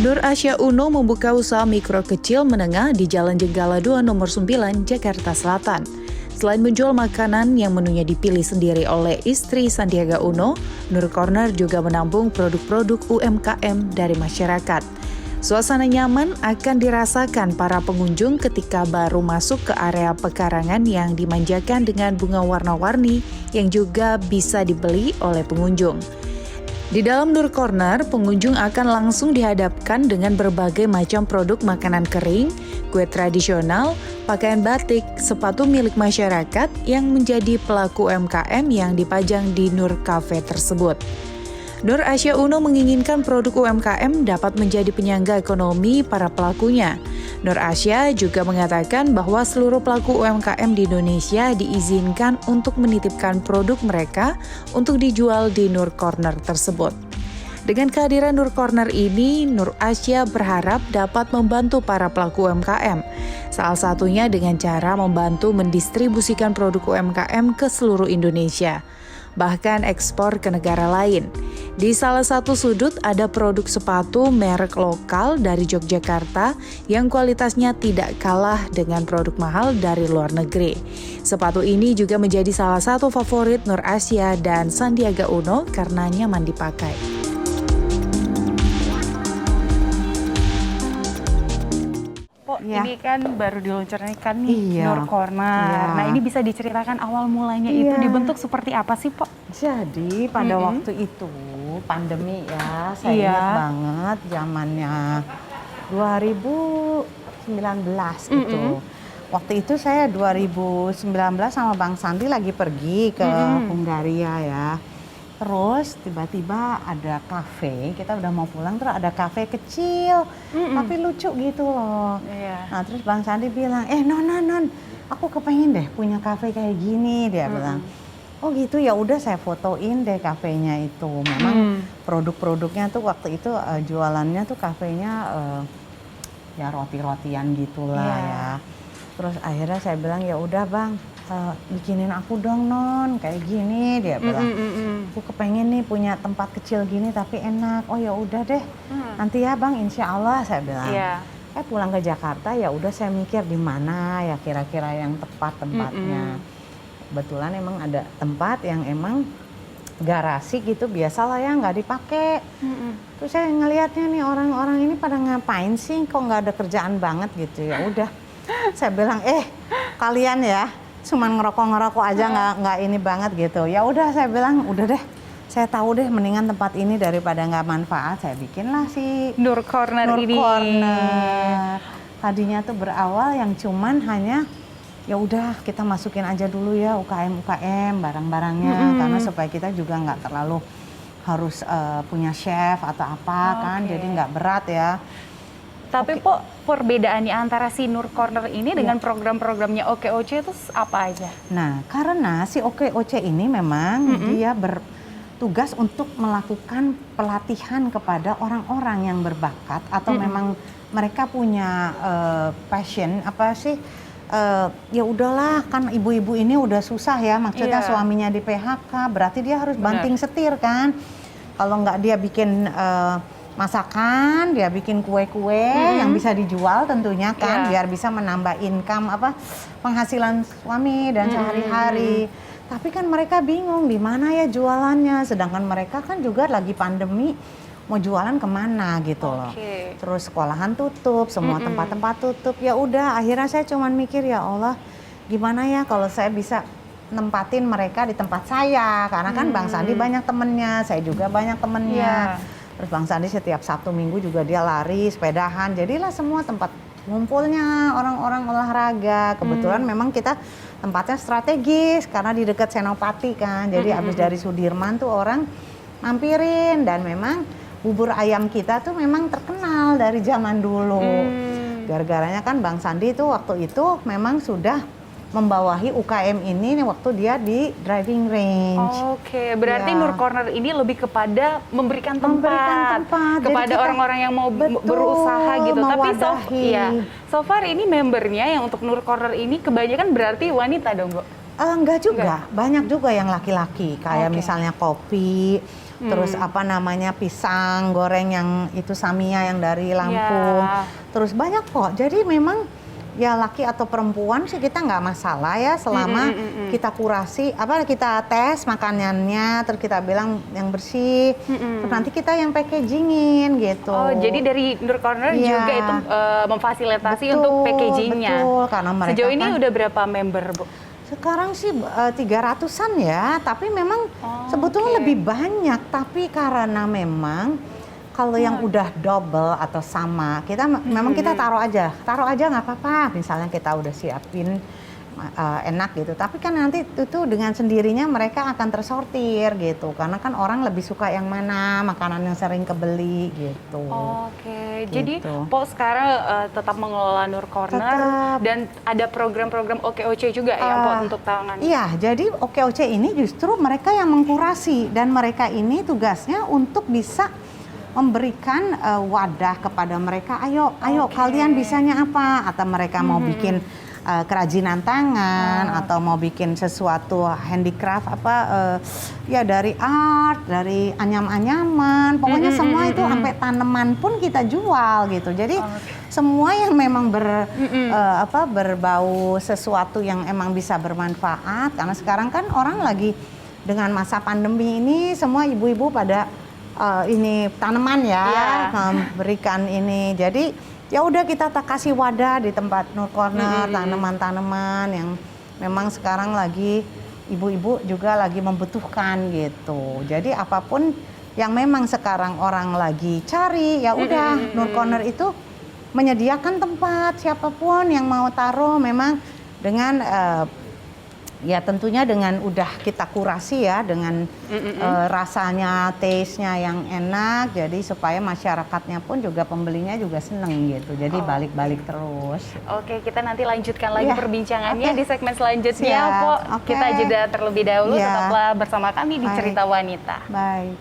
Nur Asya Uno membuka usaha mikro kecil menengah di Jalan Jenggala 2 nomor 9, Jakarta Selatan. Selain menjual makanan yang menunya dipilih sendiri oleh istri Sandiaga Uno, Nur Corner juga menampung produk-produk UMKM dari masyarakat. Suasana nyaman akan dirasakan para pengunjung ketika baru masuk ke area pekarangan yang dimanjakan dengan bunga warna-warni yang juga bisa dibeli oleh pengunjung. Di dalam Nur Corner, pengunjung akan langsung dihadapkan dengan berbagai macam produk makanan kering, kue tradisional, pakaian batik, sepatu milik masyarakat yang menjadi pelaku UMKM yang dipajang di Nur Cafe tersebut. Nur Asya Uno menginginkan produk UMKM dapat menjadi penyangga ekonomi para pelakunya. Nur Asya juga mengatakan bahwa seluruh pelaku UMKM di Indonesia diizinkan untuk menitipkan produk mereka untuk dijual di Nur Corner tersebut. Dengan kehadiran Nur Corner ini, Nur Asya berharap dapat membantu para pelaku UMKM. Salah satunya dengan cara membantu mendistribusikan produk UMKM ke seluruh Indonesia, bahkan ekspor ke negara lain. Di salah satu sudut ada produk sepatu merek lokal dari Yogyakarta yang kualitasnya tidak kalah dengan produk mahal dari luar negeri. Sepatu ini juga menjadi salah satu favorit Nur Asya dan Sandiaga Uno karena nyaman dipakai. Ini kan baru diluncurkan nih Nur Corner. Iya. Nah, ini bisa diceritakan awal mulanya itu dibentuk seperti apa sih, Po? Jadi pada waktu itu pandemi ya, saya ingat banget zamannya 2019 itu. Waktu itu saya 2019 sama Bang Sandi lagi pergi ke Hungaria ya. Terus tiba-tiba ada kafe, kita udah mau pulang terus ada kafe kecil, tapi lucu gitu loh. Nah terus Bang Sandi bilang, non, aku kepengen deh punya kafe kayak gini, dia bilang. Oh gitu, ya udah saya fotoin deh kafenya itu. Memang produk-produknya tuh waktu itu jualannya tuh kafenya ya roti-rotian gitulah ya. Terus akhirnya saya bilang ya udah Bang, bikinin aku dong Non kayak gini, dia bilang. Aku kepengen nih punya tempat kecil gini tapi enak. Oh ya udah deh, nanti ya Bang, insya Allah, saya bilang. Pulang ke Jakarta ya udah saya mikir di mana ya kira-kira yang tepat tempatnya. Kebetulan emang ada tempat yang emang garasi gitu, biasalah ya nggak dipakai. Terus saya ngelihatnya nih orang-orang ini pada ngapain sih, kok nggak ada kerjaan banget gitu. Ya udah, saya bilang kalian ya cuman ngerokok aja nggak ini banget gitu. Ya udah saya bilang udah deh, saya tahu deh mendingan tempat ini daripada nggak manfaat, saya bikinlah si Nur Corner ini. Tadinya tuh berawal yang cuman hanya ya udah kita masukin aja dulu ya UKM barang-barangnya, karena supaya kita juga nggak terlalu harus punya chef atau apa kan, jadi nggak berat ya. Tapi Po, perbedaannya antara si Nur Corner ini dengan program-programnya OKOC itu apa aja? Nah, karena si OKOC ini memang dia bertugas untuk melakukan pelatihan kepada orang-orang yang berbakat atau memang mereka punya passion apa sih? Ya udahlah, kan ibu-ibu ini udah susah ya, maksudnya suaminya di PHK, berarti dia harus banting setir kan. Kalau nggak dia bikin masakan, dia bikin kue-kue yang bisa dijual tentunya kan, biar bisa menambah income penghasilan suami dan sehari-hari. Tapi kan mereka bingung di mana ya jualannya, sedangkan mereka kan juga lagi pandemi, mau jualan kemana gitu loh. Terus sekolahan tutup, semua tempat-tempat tutup. Ya udah, akhirnya saya cuman mikir ya Allah, gimana ya kalau saya bisa nempatin mereka di tempat saya, karena kan Bang Sandi banyak temennya, saya juga banyak temennya. Terus Bang Sandi setiap Sabtu Minggu juga dia lari, sepedahan. Jadilah semua tempat ngumpulnya orang-orang olahraga. Kebetulan memang kita tempatnya strategis karena di dekat Senopati kan. Jadi abis dari Sudirman tuh orang mampirin, dan memang bubur ayam kita tuh memang terkenal dari zaman dulu. Gara-garanya kan Bang Sandi tuh waktu itu memang sudah membawahi UKM ini waktu dia di driving range. Berarti Nur Corner ini lebih kepada memberikan tempat kepada orang-orang yang mau berusaha gitu. Tapi so far ini membernya yang untuk Nur Corner ini kebanyakan berarti wanita dong, Bu? Enggak juga, banyak juga yang laki-laki. Kayak misalnya kopi, terus apa namanya pisang goreng yang itu Samia yang dari Lampung, terus banyak kok. Jadi memang ya laki atau perempuan sih kita nggak masalah ya selama kita kurasi kita tes makanannya terus kita bilang yang bersih terus nanti kita yang packagingin gitu. Oh jadi dari Nur Corner juga itu memfasilitasi untuk packagingnya. Betul, karena mereka sejauh ini kan, udah berapa member, Bu? Sekarang sih 300-an ya, tapi memang sebetulnya lebih banyak, tapi karena memang kalau yang udah double atau sama, kita memang kita taruh aja nggak apa-apa. Misalnya kita udah siapin enak gitu, tapi kan nanti itu dengan sendirinya mereka akan tersortir gitu, karena kan orang lebih suka yang mana makanan yang sering kebeli gitu. Oke, gitu. jadi Po sekarang tetap mengelola Nur Corner dan ada program-program OKOC juga ya Po untuk tangan. Iya, jadi OKOC ini justru mereka yang mengkurasi dan mereka ini tugasnya untuk bisa memberikan wadah kepada mereka, ayo kalian bisanya apa, atau mereka mau bikin kerajinan tangan atau mau bikin sesuatu handicraft ya dari art, dari anyam-anyaman, pokoknya semua itu sampai tanaman pun kita jual gitu. Jadi semua yang memang berbau sesuatu yang emang bisa bermanfaat, karena sekarang kan orang lagi dengan masa pandemi ini semua ibu-ibu pada ini tanaman memberikan ini. Jadi ya udah kita kasih wadah di tempat Nur Corner, tanaman-tanaman yang memang sekarang lagi ibu-ibu juga lagi membutuhkan gitu. Jadi apapun yang memang sekarang orang lagi cari, ya udah Nur Corner itu menyediakan tempat siapapun yang mau taruh, memang dengan ya tentunya dengan udah kita kurasi ya dengan rasanya, taste-nya yang enak, jadi supaya masyarakatnya pun juga pembelinya juga seneng gitu, jadi balik-balik terus. Oke, kita nanti lanjutkan lagi perbincangannya di segmen selanjutnya, Po. Kita jeda terlebih dahulu, tetaplah bersama kami di Cerita Wanita. Baik.